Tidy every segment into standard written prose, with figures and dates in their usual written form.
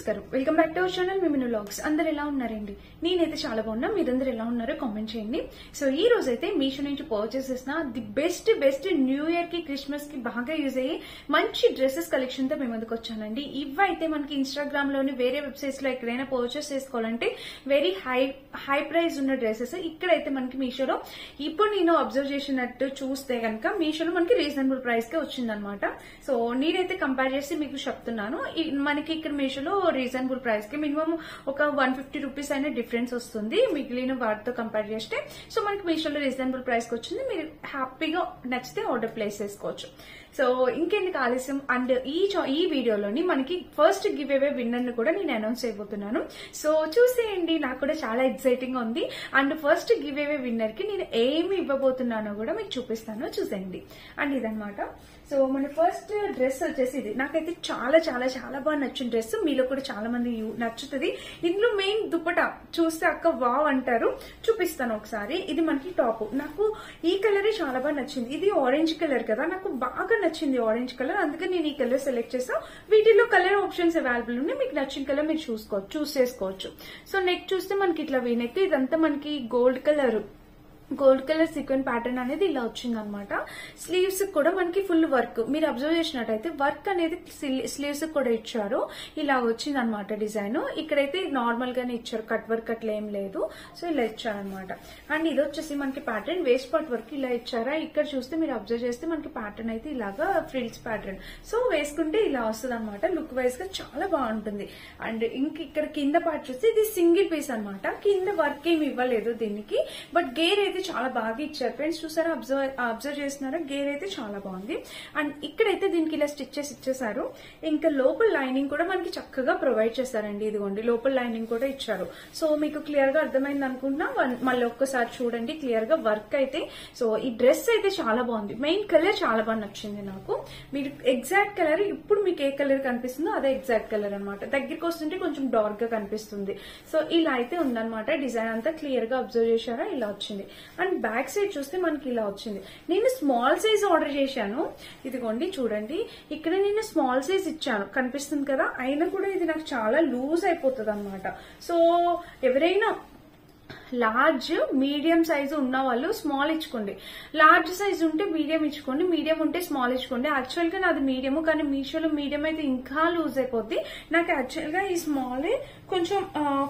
నమస్కారం welcome back to our channel మిమిను vlogs. అందరు ఎలా ఉన్నారండి? నేనైతే చాలా బాగున్నా. మీరందరూ ఎలా ఉన్నారో కామెంట్ చేయండి. సో ఈ రోజు అయితే మీషో నుంచి పర్చేస్ చేసిన ది బెస్ట్ న్యూ ఇయర్ కి క్రిస్మస్ కి బాగా యూజ్ అయ్యే మంచి డ్రెస్సెస్ కలెక్షన్ తో మేము ముందుకు వచ్చానండి. ఇవైతే మనకి ఇన్స్టాగ్రామ్ లోని వేరే వెబ్సైట్స్ లో ఎక్కడైనా పర్చేస్ చేసుకోవాలంటే వెరీ హై ప్రైస్ ఉన్న డ్రెస్సెస్ ఇక్కడైతే మనకి మీషోలో ఇప్పుడు నేను అబ్జర్వ్ చేసినట్టు చూస్తే కనుక మీషోలో మనకి రీజనబుల్ ప్రైస్ కే వచ్చిందనమాట. సో నేనైతే కంపేర్ చేసి మీకు చెప్తున్నాను. మనకి ఇక్కడ మీషోలో రీజనబుల్ ప్రైస్ కి మినిమం ఒక 150 రూపీస్ అయినా డిఫరెన్స్ వస్తుంది మిగిలిన వాటితో కంపేర్ చేస్తే. సో మనకి మీషోలో రీజనబుల్ ప్రైస్ కి వచ్చింది. మీరు హ్యాపీగా నచ్చితే ఆర్డర్ ప్లేస్ చేసుకోవచ్చు. సో ఇంకెందుకు ఆలస్యం, అండ్ ఈ వీడియోలోని మనకి ఫస్ట్ గివ్ అవే విన్నర్ ని కూడా నేను అనౌన్స్ చేయబోతున్నాను. సో చూసేయండి, నాకు కూడా చాలా ఎక్సైటింగ్ గా ఉంది. And first give away winner కి నేను ఏమి ఇవ్వబోతున్నానో కూడా మీకు చూపిస్తాను, చూసేయండి. అండ్ ఇదనమాట. సో మన ఫస్ట్ డ్రెస్ వచ్చేసి ఇది. నాకైతే చాలా చాలా చాలా బాగా నచ్చిన డ్రెస్. మీలో కూడా చాలా మంది నచ్చుతుంది. ఇందులో మెయిన్ దుపట్టా చూస్తే అక్క వావ్ అంటారు. చూపిస్తాను ఒకసారి. ఇది మనకి టాప్. నాకు ఈ కలరే చాలా బాగా నచ్చింది. ఇది ఆరెంజ్ కలర్ కదా, నాకు బాగా నచ్చింది ఆరెంజ్ కలర్. అందుకే నేను ఈ కలర్ సెలెక్ట్ చేసా. వీటిలో కలర్ ఆప్షన్స్ అవైలబుల్ ఉన్నాయి. మీకు నచ్చిన కలర్ మీరు చూస్ చేసుకోవచ్చు. సో నెక్ చూస్తే మనకి ఇట్లా వీనెక్. ఇదంతా మనకి గోల్డ్ కలర్ సీక్వెన్ ప్యాటర్న్ అనేది ఇలా వచ్చింది అనమాట. స్లీవ్స్ కూడా మనకి ఫుల్ వర్క్. మీరు అబ్జర్వ్ చేసినట్టయితే వర్క్ అనేది స్లీవ్స్ కూడా ఇచ్చారు. ఇలా వచ్చింది అనమాట డిజైన్. ఇక్కడైతే నార్మల్ గానే ఇచ్చారు, కట్ వర్క్ అట్లా ఏం లేదు. సో ఇలా ఇచ్చారనమాట. అండ్ ఇది వచ్చేసి మనకి ప్యాటర్న్ వేస్ట్ పార్ట్ వర్క్ ఇలా ఇచ్చారా. ఇక్కడ చూస్తే మీరు అబ్జర్వ్ చేస్తే మనకి ప్యాటర్న్ అయితే ఇలాగా ఫ్రిల్స్ ప్యాటర్న్. సో వేసుకుంటే ఇలా వస్తుంది అనమాట. లుక్ వైజ్ గా చాలా బాగుంటుంది. అండ్ ఇంక ఇక్కడ కింద పార్ట్ చూస్తే ఇది సింగిల్ పీస్ అనమాట. కింద వర్క్ ఏమి ఇవ్వలేదు దీనికి, బట్ గేర్ అయితే చాలా బాగా ఇచ్చారు. ఫ్రెండ్స్ చూసారా, అబ్జర్వ్ చేస్తున్నారా, గేర్ అయితే చాలా బాగుంది. అండ్ ఇక్కడైతే దీనికి ఇలా స్టిచ్చెస్ ఇచ్చేసారు. ఇంకా లోపల లైనింగ్ కూడా మనకి చక్కగా ప్రొవైడ్ చేస్తారండి. ఇదిగోండి లోపల లైనింగ్ కూడా ఇచ్చారు. సో మీకు క్లియర్ గా అర్థమైంది అనుకుంటున్నా. మళ్ళీ ఒక్కసారి చూడండి క్లియర్ గా వర్క్ అయితే. సో ఈ డ్రెస్ అయితే చాలా బాగుంది. మెయిన్ కలర్ చాలా బాగా నచ్చింది నాకు. మీరు ఎగ్జాక్ట్ కలర్ ఇప్పుడు మీకు ఏ కలర్ కనిపిస్తుందో అదే ఎగ్జాక్ట్ కలర్ అనమాట. దగ్గరికి వస్తుంటే కొంచెం డార్క్ గా కనిపిస్తుంది. సో ఇలా అయితే ఉందన్నమాట. డిజైన్ అంతా క్లియర్ గా అబ్జర్వ్ చేశారా, ఇలా వచ్చింది. అండ్ బ్యాక్ సైడ్ చూస్తే మనకి ఇలా వచ్చింది. నేను స్మాల్ సైజ్ ఆర్డర్ చేశాను. ఇదిగోండి చూడండి, ఇక్కడ నేను స్మాల్ సైజ్ ఇచ్చాను, కనిపిస్తుంది కదా. అయినా కూడా ఇది నాకు చాలా లూజ్ అయిపోతుంది అనమాట. సో ఎవరైనా లార్జ్ మీడియం సైజు ఉన్న వాళ్ళు స్మాల్ ఇచ్చుకోండి. లార్జ్ సైజ్ ఉంటే మీడియం ఇచ్చుకోండి, మీడియం ఉంటే స్మాల్ ఇచ్చుకోండి. యాక్చువల్ గా నాది మీడియం, కానీ మీషోలో మీడియం అయితే ఇంకా లూజ్ అయిపోద్ది. నాకు యాక్చువల్ గా ఈ స్మాల్ కొంచెం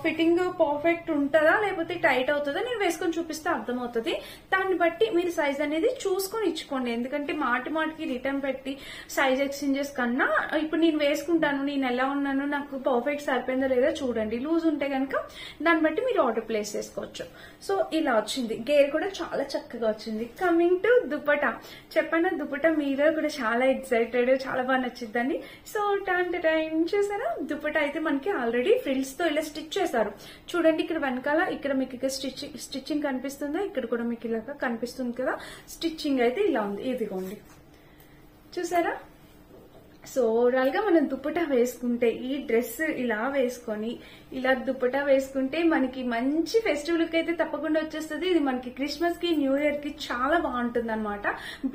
ఫిట్టింగ్ పర్ఫెక్ట్ ఉంటుందా లేకపోతే టైట్ అవుతుందా నేను వేసుకొని చూపిస్తే అర్థమవుతుంది. దాన్ని బట్టి మీరు సైజ్ అనేది చూసుకొని ఇచ్చుకోండి. ఎందుకంటే మాటికి రిటర్న్ పెట్టి సైజ్ ఎక్స్చేంజెస్ కన్నా ఇప్పుడు నేను వేసుకుంటాను, నేను ఎలా ఉన్నాను, నాకు పర్ఫెక్ట్ సరిపోయిందో లేదో చూడండి. లూజ్ ఉంటే కనుక దాన్ని బట్టి మీరు ఆర్డర్ ప్లేస్ చేసుకోవచ్చు. సో ఇలా వచ్చింది. గేర్ కూడా చాలా చక్కగా వచ్చింది. Coming to dupatta. చెప్పండి, దుపట్టా మీరు కూడా చాలా ఎక్సైటెడ్, చాలా బాగా నచ్చిందండి. సో టైం చూసారా, దుపట్టా అయితే మనకి ఆల్రెడీ ఫ్రిల్స్ తో ఇలా స్టిచ్ చేశారు. చూడండి ఇక్కడ వెనకాల, ఇక్కడ మీకు ఇక్కడ స్టిచ్చింగ్ కనిపిస్తుందా, ఇక్కడ కూడా మీకు ఇలాగా కనిపిస్తుంది కదా. స్టిచ్చింగ్ అయితే ఇలా ఉంది. ఇదిగోండి చూసారా. సో ఓవరాల్ గా మనం దుపట్టా వేసుకుంటే, ఈ డ్రెస్ ఇలా వేసుకొని ఇలా దుపట్టా వేసుకుంటే మనకి మంచి ఫెస్టివ్ లుక్ అయితే తప్పకుండా వచ్చేస్తుంది. ఇది మనకి క్రిస్మస్ కి న్యూ ఇయర్ కి చాలా బాగుంటుంది అనమాట.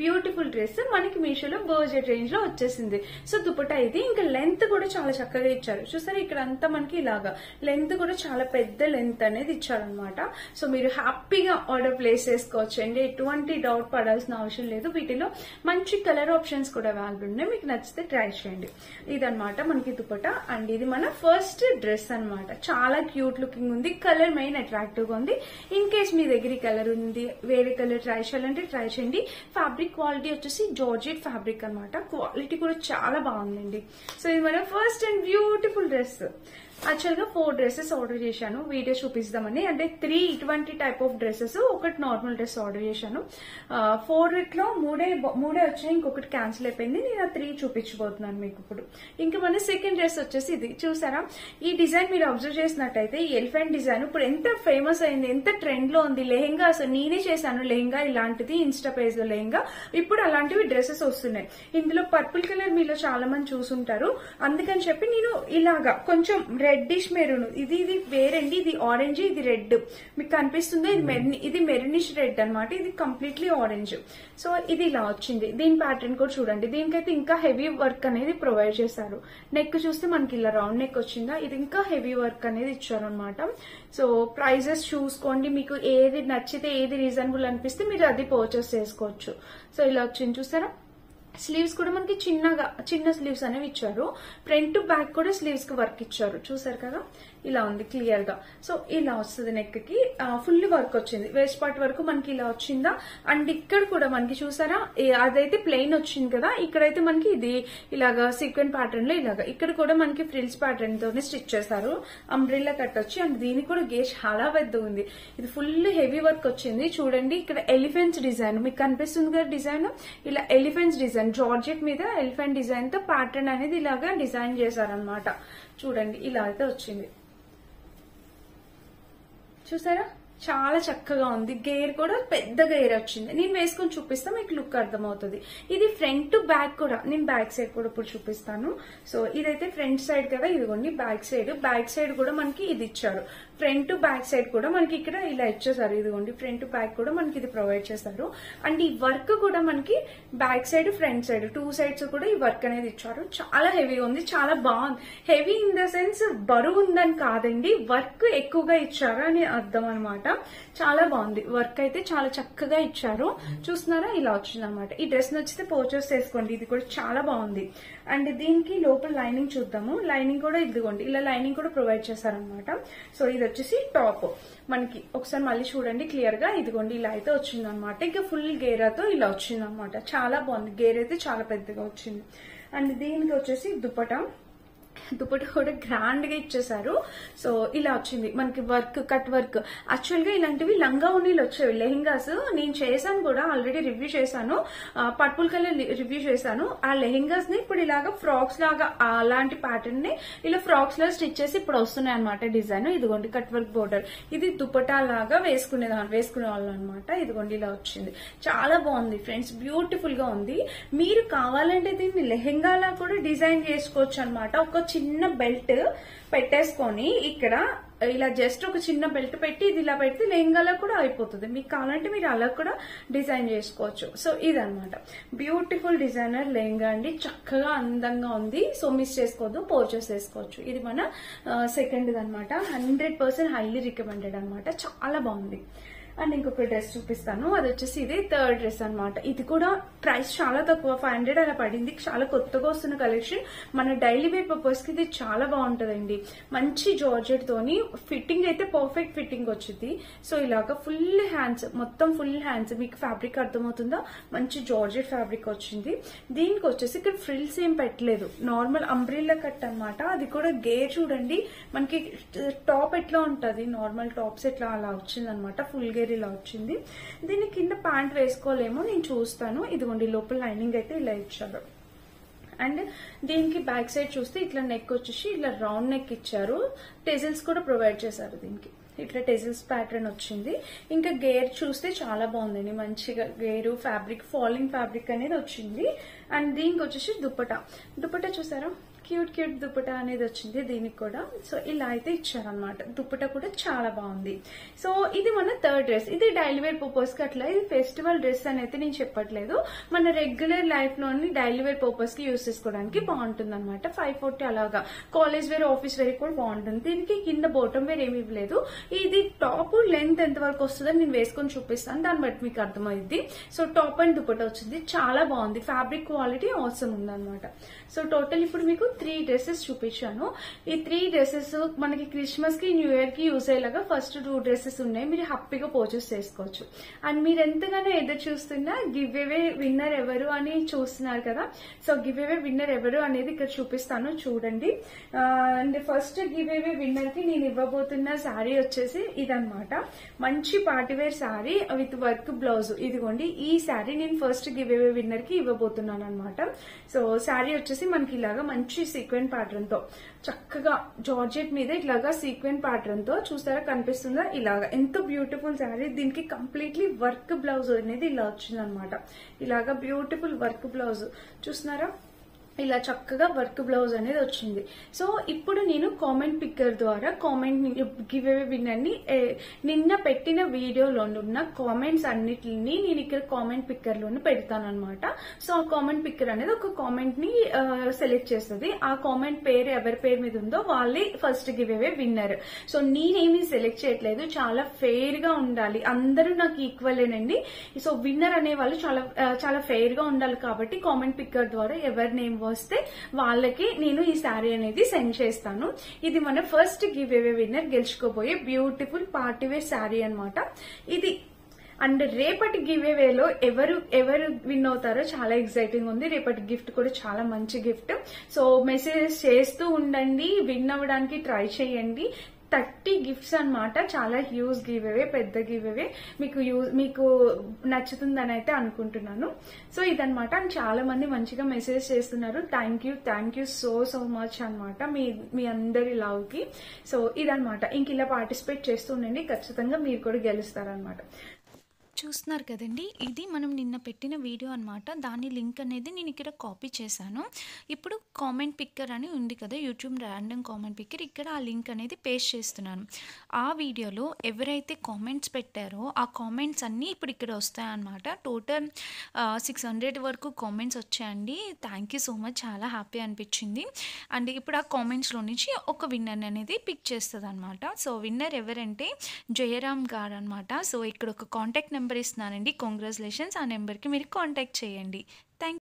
బ్యూటిఫుల్ డ్రెస్ మనకి మీషోలో బడ్జెట్ రేంజ్ లో వచ్చేసింది. సో దుపట్టా ఇది. ఇంకా లెంత్ కూడా చాలా చక్కగా ఇచ్చారు. చూసారా ఇక్కడ అంతా మనకి ఇలాగా లెంత్ కూడా చాలా పెద్ద లెంత్ అనేది ఇచ్చారనమాట. సో మీరు హ్యాపీగా ఆర్డర్ ప్లేస్ చేసుకోవచ్చు అండి. ఎటువంటి డౌట్ పడాల్సిన అవసరం లేదు. వీటిలో మంచి కలర్ ఆప్షన్స్ కూడా అవైలబుల్ ఉన్నాయి. మీకు నచ్చితే ట్రై చేయండి. ఇదనమాట మనకి దుపట్టా. అండ్ ఇది మన ఫస్ట్ డ్రెస్ అనమాట. చాలా క్యూట్ లుకింగ్ ఉంది. కలర్ మెయిన్ అట్రాక్టివ్ గా ఉంది. ఇన్ కేస్ మీ దగ్గర కలర్ ఉంది, వేరే కలర్ ట్రై చేయాలంటే ట్రై చేయండి. ఫ్యాబ్రిక్ క్వాలిటీ వచ్చేసి జార్జెట్ ఫ్యాబ్రిక్ అనమాట. క్వాలిటీ కూడా చాలా బాగుందండి. సో ఇది మన first and beautiful dress. Actual గా 4 డ్రెస్సెస్ ఆర్డర్ చేశాను, వీడియో చూపిస్తామని. అంటే 3 ఇటువంటి టైప్ ఆఫ్ డ్రెస్సెస్, ఒకటి నార్మల్ డ్రెస్ ఆర్డర్ చేశాను. 4 లో మూడే వచ్చాయి, ఇంకొకటి క్యాన్సిల్ అయిపోయింది. నేను 3 చూపించబోతున్నాను మీకు ఇప్పుడు. ఇంకా మన సెకండ్ డ్రెస్ వచ్చేసి ఇది. చూసారా ఈ డిజైన్ మీరు అబ్జర్వ్ చేసినట్టయితే, ఈ ఎలిఫెంట్ డిజైన్ ఇప్పుడు ఎంత ఫేమస్ అయింది, ఎంత ట్రెండ్ లో ఉంది. లెహెంగా అసలు నేనే చేశాను లెహెంగా ఇలాంటిది, ఇన్స్టా పేజ్ లో లెహెంగా. ఇప్పుడు అలాంటివి డ్రెస్సెస్ వస్తున్నాయి. ఇందులో పర్పుల్ కలర్ మీలో చాలా మంది చూసుంటారు. అందుకని చెప్పి నేను ఇలాగా కొంచెం రెడ్డిష్ మెరూన్, ఇది వేరండి, ఇది ఆరెంజ్, ఇది రెడ్. మీకు కనిపిస్తుందా? ఇది మెరూనిష్ రెడ్ అన్నమాట, ఇది కంప్లీట్లీ ఆరెంజ్. సో ఇది ఇలా వచ్చింది. దీని ప్యాటర్న్ కూడా చూడండి. దీనికైతే ఇంకా హెవీ వర్క్ అనేది ప్రొవైడ్ చేశారు. నెక్ చూస్తే మనకి ఇలా రౌండ్ నెక్ వచ్చిందా, ఇది ఇంకా హెవీ వర్క్ అనేది ఇచ్చారు అనమాట. సో ప్రైజెస్ చూసుకోండి, మీకు ఏది నచ్చితే ఏది రీజనబుల్ అనిపిస్తే మీరు అది పర్చేస్ చేసుకోవచ్చు. సో ఇలా వచ్చింది చూసారా. స్లీవ్స్ కూడా మనకి చిన్న స్లీవ్స్ అనేవి ఇచ్చారు. ఫ్రంట్ టు బ్యాక్ కూడా స్లీవ్స్ కి వర్క్ ఇచ్చారు, చూసారు కదా. ఇలా ఉంది క్లియర్ గా. సో ఇలా వస్తుంది నెక్ కి ఫుల్ వర్క్ వచ్చింది. వేస్ట్ పార్ట్ వరకు మనకి ఇలా వచ్చిందా. అండ్ ఇక్కడ కూడా మనకి చూసారా, అదైతే ప్లెయిన్ వచ్చింది కదా, ఇక్కడైతే మనకి ఇది ఇలాగా సీక్వెంట్ ప్యాటర్న్ లో ఇలాగా, ఇక్కడ కూడా మనకి ఫ్రిల్స్ ప్యాటర్న్ తోనే స్టిచ్ చేశారు. అంబ్రెల్లా కట్ వచ్చి, అండ్ దీనికి కూడా గేజ్ చాలా పెద్ద ఉంది. ఇది ఫుల్ హెవీ వర్క్ వచ్చింది. చూడండి ఇక్కడ ఎలిఫెంట్స్ డిజైన్ మీకు కనిపిస్తుంది కదా, డిజైన్ ఇలా ఎలిఫెంట్స్ డిజైన్, జార్జెట్ మీద ఎలిఫెంట్ డిజైన్ తో ప్యాటర్న్ అనేది ఇలాగా డిజైన్ చేశారనమాట. చూడండి ఇలా అయితే వచ్చింది, చూసారా. చాలా చక్కగా ఉంది. గేర్ కూడా పెద్ద గేర్ వచ్చింది. నేను వేసుకొని చూపిస్తా, మీకు లుక్ అర్థమవుతుంది. ఇది ఫ్రంట్ టు బ్యాక్ కూడా, నేను బ్యాక్ సైడ్ కూడా ఇప్పుడు చూపిస్తాను. సో ఇదైతే ఫ్రంట్ సైడ్ కదా, ఇదిగోండి బ్యాక్ సైడ్ కూడా మనకి ఇది ఇచ్చారు. ఫ్రంట్ టు బ్యాక్ సైడ్ కూడా మనకి ఇక్కడ ఇలా ఇచ్చేసారు. ఇదిగోండి ఫ్రంట్ టు బ్యాక్ కూడా మనకి ఇది ప్రొవైడ్ చేశారు. అండ్ ఈ వర్క్ కూడా మనకి back side front side 2 sides కూడా ఈ వర్క్ అనేది ఇచ్చారు. చాలా హెవీగా ఉంది, చాలా బాగుంది. హెవీ ఇన్ ద సెన్స్ బరువు ఉందని కాదండి, వర్క్ ఎక్కువగా ఇచ్చారు అని అర్థం అనమాట. చాలా బాగుంది, వర్క్ అయితే చాలా చక్కగా ఇచ్చారు. చూస్తున్నారా ఇలా వచ్చింది అనమాట. ఈ డ్రెస్ నచ్చితే పర్చేస్ చేసుకోండి, ఇది కూడా చాలా బాగుంది. అండ్ దీనికి లోపల లైనింగ్ చూద్దాము. లైనింగ్ కూడా ఇదిగోండి ఇలా లైనింగ్ కూడా ప్రొవైడ్ చేశారనమాట. సో ఇది వచ్చేసి టాప్ మనకి ఒకసారి మళ్ళీ చూడండి క్లియర్ గా. ఇదిగోండి ఇలా అయితే వచ్చింది అనమాట. ఇంకా ఫుల్ గేరాతో ఇలా వచ్చింది అనమాట. చాలా బాగుంది, గేర్ అయితే చాలా పెద్దగా వచ్చింది. అండ్ దీనికి వచ్చేసి దుపట్టా కూడా గ్రాండ్ గా ఇచ్చేసారు. సో ఇలా వచ్చింది మనకి వర్క్, కట్ వర్క్. యాక్చువల్ గా ఇలాంటివి లంగా ఉన్నీలు వచ్చేవి, లెహెంగాస్. నేను చేశాను కూడా, ఆల్రెడీ రివ్యూ చేశాను, పర్పుల్ కలర్ రివ్యూ చేశాను. ఆ లెహెంగాస్ ని ఇప్పుడు ఇలాగా ఫ్రాక్స్ లాగా అలాంటి ప్యాటర్న్ ని ఇలా ఫ్రాక్స్ లా స్టిచ్ చేసి ఇప్పుడు వస్తున్నాయి అనమాట డిజైన్. ఇదిగోండి కట్ వర్క్ బోర్డర్, ఇది దుపట్టా లాగా వేసుకునే వాళ్ళు అనమాట. ఇదిగోండి ఇలా వచ్చింది, చాలా బాగుంది ఫ్రెండ్స్, బ్యూటిఫుల్ గా ఉంది. మీరు కావాలంటే దీన్ని లెహెంగాలా కూడా డిజైన్ చేసుకోవచ్చు అనమాట. ఒక చిన్న బెల్ట్ పెట్టేసుకొని ఇక్కడ ఇలా జస్ట్ ఒక చిన్న బెల్ట్ పెట్టి ఇది ఇలా పెడితే లెహంగాలో కూడా అయిపోతుంది. మీకు కావాలంటే మీరు అలా కూడా డిజైన్ చేసుకోవచ్చు. సో ఇదనమాట బ్యూటిఫుల్ డిజైనర్ లెహంగా అండి, చక్కగా అందంగా ఉంది. సో మిస్ చేసుకోవద్దు, పర్చేస్ చేసుకోవచ్చు. ఇది మన సెకండ్ అనమాట. 100% హైలీ రికమెండెడ్ అనమాట, చాలా బాగుంది. అండ్ ఇంకొక డ్రెస్ చూపిస్తాను, అది వచ్చేసి ఇది థర్డ్ డ్రెస్ అనమాట. ఇది కూడా ప్రైస్ చాలా తక్కువ, 500 అలా పడింది. చాలా కొత్తగా వస్తున్న కలెక్షన్, మన డైలీ వేర్ పర్పస్ కి ఇది చాలా బాగుంటదండి. మంచి జార్జెట్ తోని ఫిట్టింగ్ అయితే పర్ఫెక్ట్ ఫిట్టింగ్ వచ్చింది. సో ఇలాగా ఫుల్ హ్యాండ్స్, మొత్తం ఫుల్ హ్యాండ్స్, మీకు ఫ్యాబ్రిక్ అర్థమవుతుందా, మంచి జార్జెట్ ఫ్యాబ్రిక్ వచ్చింది. దీనికి వచ్చేసి ఇక్కడ ఫ్రిల్స్ ఏం పెట్టలేదు, నార్మల్ అంబ్రెల్లా కట్ అనమాట. అది కూడా గేర్ చూడండి, మనకి టాప్ ఎట్లా ఉంటది, నార్మల్ టాప్స్ ఎట్లా అలా వచ్చింది అనమాట. ఫుల్ గేర్ ఇలా వచ్చింది. దీని కింద ప్యాంట్ వేసుకోలేమో, నేను చూస్తాను. ఇదిగోండి లోపల లైనింగ్ అయితే ఇలా ఇచ్చారు. అండ్ దీనికి బ్యాక్ సైడ్ చూస్తే ఇట్లా నెక్ వచ్చేసి ఇట్లా రౌండ్ నెక్ ఇచ్చారు. టెజిల్స్ కూడా ప్రొవైడ్ చేశారు. దీనికి ఇట్లా టెజిల్స్ ప్యాటర్న్ వచ్చింది. ఇంకా గేర్ చూస్తే చాలా బాగుందండి, మంచిగా గేరు ఫ్యాబ్రిక్, ఫాలింగ్ ఫ్యాబ్రిక్ అనేది వచ్చింది. అండ్ దీనికి వచ్చేసి దుపట్టా చూసారా, క్యూట్ దుపట్టా అనేది వచ్చింది దీనికి కూడా. సో ఇలా అయితే ఇచ్చారనమాట. దుపట్టా కూడా చాలా బాగుంది. సో ఇది మన థర్డ్ డ్రెస్. ఇది డైలీ వేర్ పర్పస్ కి అట్లా, ఇది ఫెస్టివల్ డ్రెస్ అని అయితే నేను చెప్పట్లేదు, మన రెగ్యులర్ లైఫ్ లోని డైలీ వేర్ పర్పస్ కి యూజ్ చేసుకోవడానికి బాగుంటుంది అనమాట. 540 అలాగా కాలేజ్ వేర్, ఆఫీస్ వేర్ కూడా బాగుంటుంది. దీనికి కింద బాటమ్ వేర్ ఏమి ఇవ్వలేదు. ఇది టాప్ లెంత్ ఎంత వరకు వస్తుందని నేను వేసుకొని చూపిస్తాను, దాన్ని బట్టి మీకు అర్థమైంది. సో టాప్ అండ్ దుపట్టా వచ్చింది, చాలా బాగుంది. ఫ్యాబ్రిక్ క్వాలిటీ అవసరం ఉందన్నమాట. సో టోటల్ ఇప్పుడు మీకు 3 డ్రెస్సెస్ చూపించాను. ఈ 3 డ్రెస్సెస్ మనకి క్రిస్మస్ కి, న్యూ ఇయర్ కి యూజ్ అయ్యేలాగా ఫస్ట్ 2 డ్రెస్సెస్ ఉన్నాయి, మీరు హ్యాపీగా పర్చేస్ చేసుకోవచ్చు. అండ్ మీరు ఎంతగానో ఎదురు చూస్తున్నా గివ్ అవే విన్నర్ ఎవరు అని చూస్తున్నారు కదా. సో గివ్ అవే విన్నర్ ఎవరు అనేది ఇక్కడ చూపిస్తాను, చూడండి. And first give away winner కి నేను ఇవ్వబోతున్న శారీ వచ్చేసి ఇదనమాట. మంచి party wear sari with work blouse. ఇదిగోండి ఈ శారీ నేను ఫస్ట్ గివ్ అవే విన్నర్ కి ఇవ్వబోతున్నాను అనమాట. సో శారీ వచ్చేసి మనకి ఇలాగా మంచి సీక్వెన్ ప్యాటర్న్ తో, చక్కగా జార్జెట్ మీద ఇలాగా సీక్వెన్ ప్యాటర్న్ తో చూస్తారా, కనిపిస్తుందా, ఇలాగా ఎంత బ్యూటిఫుల్ శారీ. దీనికి కంప్లీట్లీ వర్క్ బ్లౌజ్ అనేది ఇలా వచ్చింది అనమాట. ఇలాగా బ్యూటిఫుల్ వర్క్ బ్లౌజ్ చూస్తున్నారా, ఇలా చక్కగా వర్క్ బ్లౌజ్ అనేది వచ్చింది. సో ఇప్పుడు నేను కామెంట్ పిక్కర్ ద్వారా కామెంట్ గివ్ అవే విన్నర్ ని నిన్న పెట్టిన వీడియోలో ఉన్న కామెంట్స్ అన్నిటిని నేను ఇక్కడ కామెంట్ పిక్కర్ లోనే పెడతాను అనమాట. సో ఆ కామెంట్ పిక్కర్ అనేది ఒక కామెంట్ ని సెలెక్ట్ చేస్తుంది. ఆ కామెంట్ పేరు ఎవరి పేరు మీద ఉందో వాళ్ళే first give away winner. So నేనేమీ సెలెక్ట్ చేయట్లేదు, చాలా ఫెయిర్ గా ఉండాలి, అందరూ నాకు ఈక్వలేనండి. సో విన్నర్ అనే వాళ్ళు చాలా ఫెయిర్ గా ఉండాలి కాబట్టి కామెంట్ పిక్కర్ ద్వారా ఎవరి నేమ్ వస్తే వాళ్ళకి నేను ఈ శారీ అనేది సెండ్ చేస్తాను. ఇది మన ఫస్ట్ గివ్ అవే విన్నర్ గెలుచుకోబోయే బ్యూటిఫుల్ పార్టీ వేర్ శారీ అనమాట ఇది. అండ్ రేపటి గివ్ అవేలో ఎవరు విన్ అవుతారో చాలా ఎక్సైటింగ్ ఉంది. రేపటి గిఫ్ట్ కూడా చాలా మంచి గిఫ్ట్. సో మెసేజెస్ చేస్తూ ఉండండి, విన్ అవ్వడానికి ట్రై చేయండి. 30 గిఫ్ట్స్ అనమాట, చాలా హ్యూజ్ గివ్ అవే, పెద్ద గివ్ అవే. మీకు నచ్చుతుందని అయితే అనుకుంటున్నాను. సో ఇదనమాట, చాలా మంది మంచిగా మెసేజ్ చేస్తున్నారు. థ్యాంక్ యూ సో మచ్ అనమాట మీ అందరి లవ్ కి. సో ఇదనమాట, ఇంక ఇలా పార్టిసిపేట్ చేస్తూ ఉండండి, ఖచ్చితంగా మీరు కూడా గెలుస్తారనమాట. చూస్తున్నారు కదండి, ఇది మనం నిన్న పెట్టిన వీడియో అనమాట. దాని లింక్ అనేది నేను ఇక్కడ కాపీ చేశాను. ఇప్పుడు కామెంట్ పిక్కర్ అని ఉంది కదా, యూట్యూబ్ ర్యాండమ్ కామెంట్ పిక్కర్, ఇక్కడ ఆ లింక్ అనేది పేస్ట్ చేస్తున్నాను. ఆ వీడియోలో ఎవరైతే కామెంట్స్ పెట్టారో ఆ కామెంట్స్ అన్నీ ఇప్పుడు ఇక్కడ వస్తాయన్నమాట. టోటల్ 600 వరకు కామెంట్స్ వచ్చాయండి. థ్యాంక్ యూ సో మచ్, చాలా హ్యాపీ అనిపించింది. అండ్ ఇప్పుడు ఆ కామెంట్స్లో నుంచి ఒక విన్నర్ అనేది పిక్ చేస్తుంది అనమాట. సో విన్నర్ ఎవరంటే జయరామ్ గారు అనమాట. సో ఇక్కడ ఒక కాంటాక్ట్ నెంబర్ ఇస్తున్నానండి, కంగ్రాచులేషన్స్. ఆ నెంబర్కి మీరు కాంటాక్ట్ చేయండి. థ్యాంక్